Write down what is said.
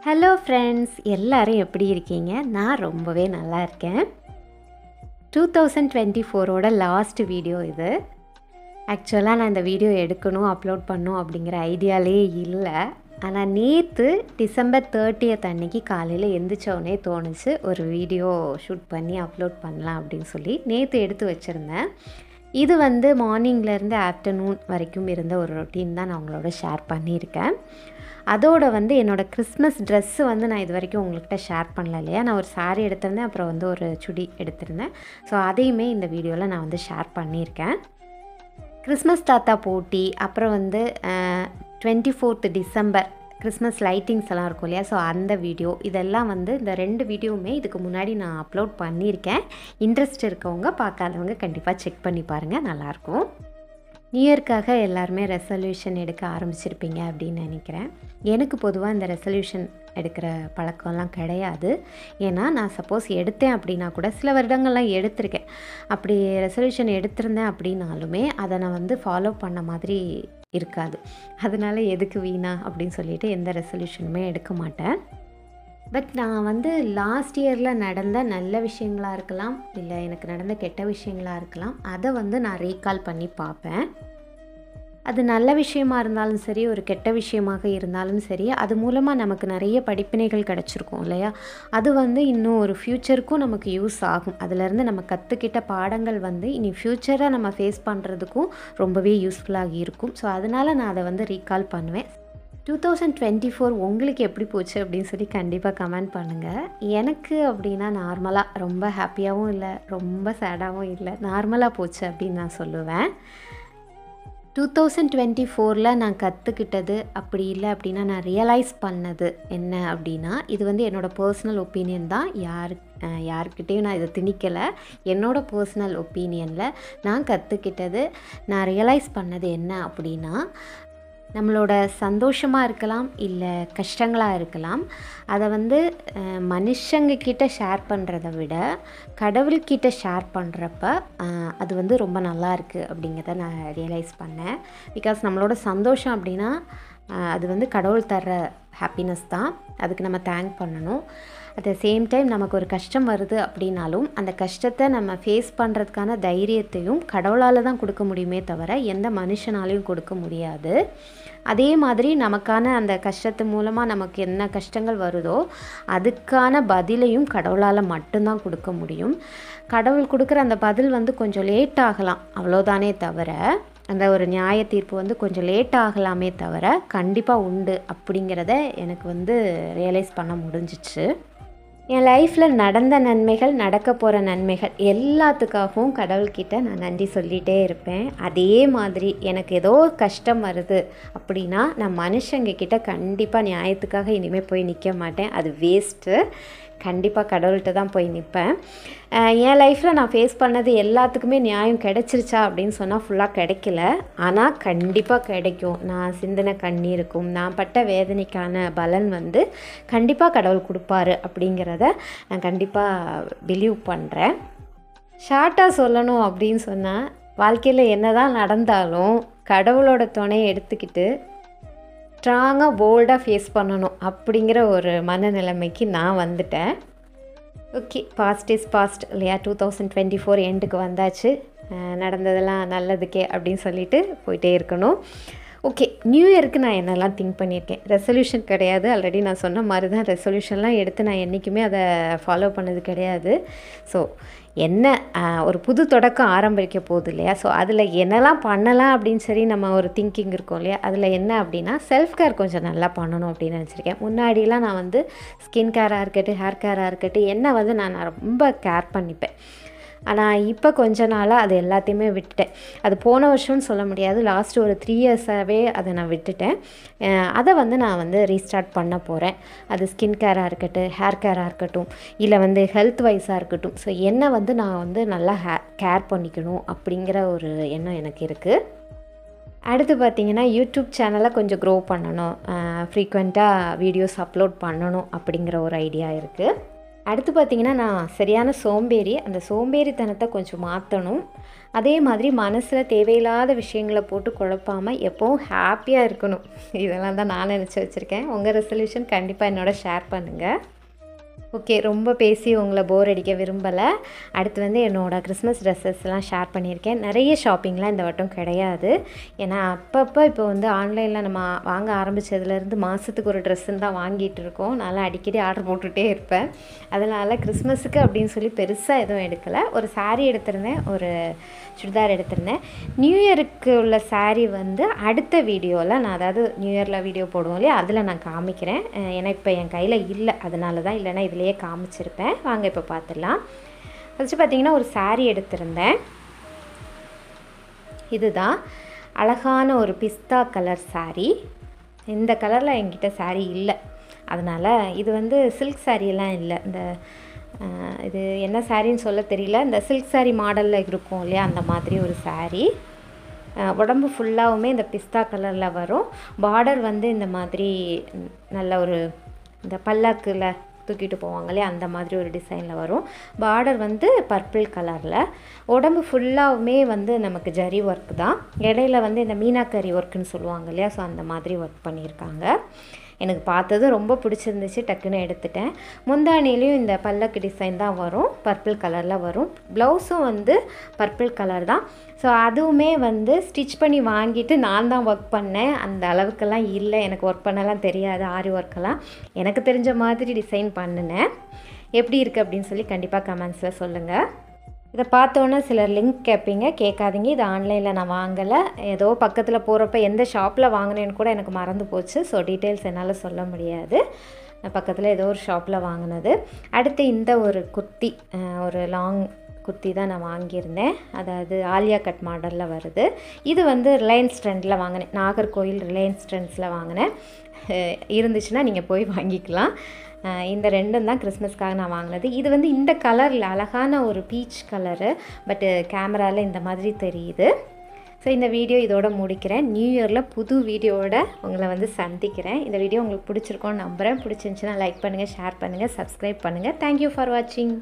Hello friends, எல்லாரும் எப்படி இருக்கீங்க? நான் ரொம்பவே நல்லா இருக்கேன். 2024ஓட லாஸ்ட் வீடியோ இது. ஆக்சுவலாக நான் இந்த வீடியோ எடுக்கணும், அப்லோட் பண்ணணும் அப்படிங்கிற ஐடியாலே இல்லை. ஆனால் நேற்று டிசம்பர் 30th அன்னைக்கு காலையில் எந்திரிச்சோடனே தோணுச்சு ஒரு வீடியோ ஷூட் பண்ணி அப்லோட் பண்ணலாம் அப்படின்னு சொல்லி நேற்று எடுத்து வச்சுருந்தேன். இது மார்னிங்லேருந்து ஆஃப்டர்நூன் வரைக்கும் இருந்த ஒரு ரொட்டீன் தான் நான் உங்களோட ஷேர் பண்ணியிருக்கேன். அதோடு என்னோடய கிறிஸ்மஸ் ட்ரெஸ்ஸு நான் இது வரைக்கும் உங்கள்கிட்ட ஷேர் பண்ணல இல்லையா. நான் ஒரு சாரீ எடுத்திருந்தேன், அப்புறம் ஒரு சுடி எடுத்திருந்தேன். ஸோ அதையுமே இந்த வீடியோவில் நான் ஷேர் பண்ணியிருக்கேன். கிறிஸ்மஸ் தாத்தா போட்டி, அப்புறம் 24th டிசம்பர் கிறிஸ்மஸ் லைட்டிங்ஸ் எல்லாம் இருக்கும் இல்லையா. ஸோ அந்த வீடியோ இதெல்லாம் இந்த 2 வீடியோவுமே இதுக்கு முன்னாடி நான் அப்லோட் பண்ணியிருக்கேன். இன்ட்ரெஸ்ட் இருக்கவங்க, பார்க்காதவங்க கண்டிப்பாக செக் பண்ணி பாருங்கள், நல்லாயிருக்கும். நியூ இயர்க்காக எல்லாருமே ரெசல்யூஷன் எடுக்க ஆரம்பிச்சிருப்பீங்க அப்படின்னு நினைக்கிறேன். எனக்கு பொதுவாக இந்த ரெசல்யூஷன் எடுக்கிற பழக்கம்லாம் கிடையாது. ஏன்னா நான் சப்போஸ் எடுத்தேன் அப்படின்னா கூட சில வருடங்கள்லாம் எடுத்திருக்கேன். அப்படி ரெசல்யூஷன் எடுத்திருந்தேன் அப்படின்னாலுமே அதை நான் ஃபாலோ பண்ண மாதிரி இருக்காது. அதனால எதுக்கு வீணா அப்படின்னு சொல்லிட்டு எந்த ரெசல்யூஷனுமே எடுக்க மாட்டேன். பட் நான் லாஸ்ட் இயரில் நடந்த நல்ல விஷயங்களாக இருக்கலாம், இல்லை எனக்கு நடந்த கெட்ட விஷயங்களாக இருக்கலாம், அதை நான் ரீகால் பண்ணி பார்ப்பேன். அது நல்ல விஷயமாக இருந்தாலும் சரி, ஒரு கெட்ட விஷயமாக இருந்தாலும் சரி, அது மூலமாக நமக்கு நிறைய படிப்பினைகள் கிடச்சிருக்கும் இல்லையா. அது இன்னும் ஒரு ஃப்யூச்சருக்கும் நமக்கு யூஸ் ஆகும். அதிலேருந்து நம்ம கற்றுக்கிட்ட பாடங்கள் இனி ஃப்யூச்சரை நம்ம ஃபேஸ் பண்ணுறதுக்கும் ரொம்பவே யூஸ்ஃபுல்லாக இருக்கும். ஸோ அதனால் நான் அதை ரீகால் பண்ணுவேன். 2024 உங்களுக்கு எப்படி போச்சு அப்படின்னு சொல்லி கண்டிப்பாக கமெண்ட் பண்ணுங்கள். எனக்கு அப்படின்னா நார்மலாக, ரொம்ப ஹாப்பியாகவும் இல்லை, ரொம்ப சேடாகவும் இல்லை, நார்மலாக போச்சு அப்படின்னு நான் சொல்லுவேன். 2024 நான் கற்றுக்கிட்டது அப்படி இல்லை அப்படின்னா நான் ரியலைஸ் பண்ணது என்ன அப்படின்னா, இது என்னோடய பர்சனல் ஒப்பீனியன் தான். யாருக்கிட்டேயும் நான் இதை திணிக்கலை. என்னோடய பர்சனல் ஒப்பீனியனில் நான் கற்றுக்கிட்டது, நான் ரியலைஸ் பண்ணது என்ன அப்படின்னா, நம்மளோட சந்தோஷமாக இருக்கலாம், இல்லை கஷ்டங்களாக இருக்கலாம், அதை மனுஷங்கக்கிட்ட ஷேர் பண்ணுறத விட கடவுள்கிட்ட ஷேர் பண்ணுறப்ப அது ரொம்ப நல்லா இருக்குது அப்படிங்கிறத நான் ரியலைஸ் பண்ணேன். பிகாஸ் நம்மளோட சந்தோஷம் அப்படின்னா அது கடவுள் தர்ற ஹாப்பினஸ் தான். அதுக்கு நம்ம தேங்க் பண்ணணும். அட் த சேம் டைம் நமக்கு ஒரு கஷ்டம் வருது அப்படின்னாலும் அந்த கஷ்டத்தை நம்ம ஃபேஸ் பண்ணுறதுக்கான தைரியத்தையும் கடவுளால் தான் கொடுக்க முடியுமே தவிர எந்த மனுஷனாலையும் கொடுக்க முடியாது. அதே மாதிரி நமக்கான அந்த கஷ்டத்து மூலமாக நமக்கு என்ன கஷ்டங்கள் வருதோ அதுக்கான பதிலையும் கடவுளால் மட்டும்தான் கொடுக்க முடியும். கடவுள் கொடுக்குற அந்த பதில் கொஞ்சம் லேட் ஆகலாம், அவ்வளோதானே தவிர அந்த ஒரு நியாய தீர்ப்பு கொஞ்சம் லேட் ஆகலாமே தவிர கண்டிப்பாக உண்டு அப்படிங்கிறத எனக்கு ரியலைஸ் பண்ண முடிஞ்சிச்சு. என் லைஃப்பில் நடந்த நன்மைகள், நடக்க போகிற நன்மைகள் எல்லாத்துக்காகவும் கடவுள்கிட்ட நான் நன்றி சொல்லிகிட்டே இருப்பேன். அதே மாதிரி எனக்கு ஏதோ கஷ்டம் வருது அப்படின்னா நான் மனுஷங்கக்கிட்ட கண்டிப்பாக நியாயத்துக்காக இனிமேல் போய் நிற்க மாட்டேன். அது வேஸ்ட்டு. கண்டிப்பாக கடவுள்கிட்ட தான் போய் நிற்பேன். என் லைஃப்பில் நான் ஃபேஸ் பண்ணது எல்லாத்துக்குமே நியாயம் கிடைச்சிருச்சா அப்படின்னு சொன்னால் ஃபுல்லாக கிடைக்கல. ஆனால் கண்டிப்பாக கிடைக்கும். நான் சிந்தின கண்ணீருக்கும் நான் பட்ட வேதனைக்கான பலன் கண்டிப்பாக கடவுள் கொடுப்பாரு அப்படிங்கிறத நான் கண்டிப்பாக பிலீவ் பண்ணுறேன். ஷார்ட்டாக சொல்லணும் அப்படின்னு சொன்னால், வாழ்க்கையில் என்ன தான் நடந்தாலும் கடவுளோட துணையை எடுத்துக்கிட்டு ஸ்ட்ராங்காக போல்டாக ஃபேஸ் பண்ணணும் அப்படிங்கிற ஒரு மனநிலைமைக்கு நான் வந்துட்டேன். ஓகே, பாஸ்ட் இஸ் பாஸ்ட் இல்லையா. 2024 எண்டுக்கு வந்தாச்சு. நடந்ததெல்லாம் நல்லதுக்கே அப்படின்னு சொல்லிட்டு போயிட்டே இருக்கணும். ஓகே, நியூ இயருக்கு நான் என்னெல்லாம் திங்க் பண்ணியிருக்கேன். ரெசல்யூஷன் கிடையாது, ஆல்ரெடி நான் சொன்ன மாதிரி தான். ரெசல்யூஷன்லாம் எடுத்து நான் என்றைக்குமே அதை ஃபாலோ பண்ணது கிடையாது. ஸோ என்ன ஒரு புது தொடக்கம் ஆரம்பிக்க போகுது இல்லையா. ஸோ அதில் என்னெல்லாம் பண்ணலாம் அப்படின்னு சரி நம்ம ஒரு திங்கிங் இருக்கும் இல்லையா. அதில் என்ன அப்படின்னா செல்ஃப் கேர் கொஞ்சம் நல்லா பண்ணணும் அப்படின்னு நினச்சிருக்கேன். முன்னாடிலாம் நான் ஸ்கின் கேராக இருக்கட்டும், ஹேர் கேராக இருக்கட்டும், என்ன நான் ரொம்ப கேர் பண்ணிப்பேன். ஆனால் இப்போ கொஞ்ச நாளாக அது எல்லாத்தையுமே விட்டுட்டேன். அது போன வருஷம்னு சொல்ல முடியாது, லாஸ்ட்டு ஒரு 3 இயர்ஸாகவே அதை நான் விட்டுட்டேன். அதை நான் ரீஸ்டார்ட் பண்ண போகிறேன். அது ஸ்கின் கேராக இருக்கட்டும், ஹேர் கேராக இருக்கட்டும், இல்லை ஹெல்த் வைஸாக இருக்கட்டும். ஸோ என்னை நான் நல்லா கேர் பண்ணிக்கணும் அப்படிங்கிற ஒரு எண்ணம் எனக்கு இருக்குது. அடுத்து பார்த்திங்கன்னா, யூடியூப் சேனலை கொஞ்சம் க்ரோ பண்ணணும், ஃப்ரீக்வெண்ட்டாக வீடியோஸ் அப்லோட் பண்ணணும் அப்படிங்கிற ஒரு ஐடியா இருக்குது. அடுத்து பார்த்திங்கன்னா நான் சரியான சோம்பேறி. அந்த சோம்பேறித்தனத்தை கொஞ்சம் மாற்றணும். அதே மாதிரி மனசில் தேவையில்லாத விஷயங்களை போட்டு குழப்பாமல் எப்போவும் ஹாப்பியாக இருக்கணும். இதெல்லாம் தான் நான் நினச்சி வச்சுருக்கேன். உங்கள் ரெசல்யூஷன் கண்டிப்பாக என்னோட ஷேர் பண்ணுங்கள். ஓகே, ரொம்ப பேசி உங்களை போர் அடிக்க விரும்பலை. அடுத்து வந்து என்னோடய கிறிஸ்மஸ் ட்ரெஸ்ஸஸ்லாம் ஷேர் பண்ணியிருக்கேன். நிறைய ஷாப்பிங்லாம் இந்த வட்டம் கிடையாது. ஏன்னா அப்பப்போ இப்போ வந்து ஆன்லைனில் நம்ம வாங்க ஆரம்பித்ததுலேருந்து மாதத்துக்கு ஒரு ட்ரெஸ்ஸுன்னு தான் வாங்கிட்டு இருக்கோம். நல்லா அடிக்கடி ஆர்டர் போட்டுகிட்டே இருப்பேன். அதனால் கிறிஸ்மஸுக்கு அப்படின்னு சொல்லி பெருசாக எதுவும் எடுக்கலை. ஒரு சாரீ எடுத்திருந்தேன், ஒரு சுடிதார் எடுத்திருந்தேன். நியூ இயருக்கு உள்ள சாரீ வந்து அடுத்த வீடியோவில் நான், அதாவது நியூ இயரில் வீடியோ போடுவோம் இல்லையா, அதில் நான் காமிக்கிறேன். ஏன்னா இப்போ என் கையில் இல்லை, அதனால தான், இல்லைனா இதிலேயே காமிச்சிருப்பேன். வாங்க இப்போ பார்த்துடலாம். ஃபஸ்ட்டு பார்த்திங்கன்னா ஒரு சாரீ எடுத்திருந்தேன். இதுதான் அழகான ஒரு பிஸ்தா கலர் சாரீ. இந்த கலரில் என்கிட்ட சாரீ இல்லை. அதனால் இது வந்து சில்க் சாரீலாம் இல்லை. இந்த இது என்ன சாரின்னு சொல்ல தெரியல. இந்த சில்க் சாரீ மாடலில் இருக்கும் இல்லையா, அந்த மாதிரி ஒரு சாரீ. உடம்பு ஃபுல்லாகவுமே இந்த பிஸ்தா கலரில் வரும். பார்டர் வந்து இந்த மாதிரி நல்ல ஒரு இந்த பல்லாக்கில் தூக்கிட்டு போவாங்க இல்லையா, அந்த மாதிரி ஒரு டிசைனில் வரும். பார்டர் வந்து பர்பிள் கலரில். உடம்பு ஃபுல்லாகவுமே வந்து நமக்கு ஜரி ஒர்க் தான். இடையில வந்து இந்த மீனாக்கரி ஒர்க்குன்னு சொல்லுவாங்க இல்லையா, ஸோ அந்த மாதிரி ஒர்க் பண்ணியிருக்காங்க. எனக்கு பார்த்தது ரொம்ப பிடிச்சிருந்துச்சு, டக்குன்னு எடுத்துட்டேன். முந்தானிலையும் இந்த பல்லக்கு டிசைன் தான் வரும், பர்பிள் கலரில் வரும். ப்ளவுஸும் வந்து பர்பிள் கலர் தான். ஸோ அதுவுமே வந்து ஸ்டிச் பண்ணி வாங்கிட்டு நான் தான் ஒர்க் பண்ணேன். அந்த அளவுக்கெல்லாம் இல்லை, எனக்கு ஒர்க் பண்ணலாம் தெரியாது. ஆரி ஒர்க்கெல்லாம் எனக்கு தெரிஞ்ச மாதிரி டிசைன் பண்ணினேன். எப்படி இருக்குது அப்படின்னு சொல்லி கண்டிப்பாக கமெண்ட்ஸில் சொல்லுங்கள். இதை பார்த்தோன்னே சிலர் லிங்க் கேட்பீங்க, கேட்காதீங்க. இது ஆன்லைனில் நான் வாங்கலை. ஏதோ பக்கத்தில் போகிறப்ப எந்த ஷாப்பில் வாங்கினேன்னு கூட எனக்கு மறந்து போச்சு. ஸோ டீட்டெயில்ஸ் என்னால் சொல்ல முடியாது. நான் பக்கத்தில் ஏதோ ஒரு ஷாப்பில் வாங்கினது. அடுத்து இந்த ஒரு குர்த்தி, ஒரு லாங் குர்த்தி தான் நான் வாங்கியிருந்தேன். அதாவது ஆலியா கட் மாடலில் வருது. இது வந்து ரிலையன்ஸ் ட்ரெண்டில் வாங்கினேன். நாகர்கோவில் ரிலையன்ஸ் ட்ரெண்ட்ஸில் வாங்கினேன். இருந்துச்சுன்னா நீங்கள் போய் வாங்கிக்கலாம். இந்த ரெண்டும் தான் கிறிஸ்மஸ்க்காக நான் வாங்கினது. இது வந்து இந்த கலரில் அழகான ஒரு பீச் கலரு, பட்டு கேமராவில் இந்த மாதிரி தெரியுது. ஸோ இந்த வீடியோ இதோட முடிக்கிறேன். நியூ இயரில் புது வீடியோவோட உங்களை வந்து சந்திக்கிறேன். இந்த வீடியோ உங்களுக்கு பிடிச்சிருக்கோன்னு நம்புகிறேன். பிடிச்சிருந்துச்சுன்னா லைக் பண்ணுங்கள், ஷேர் பண்ணுங்கள், சப்ஸ்கிரைப் பண்ணுங்கள். தேங்க்யூ ஃபார் வாட்சிங்.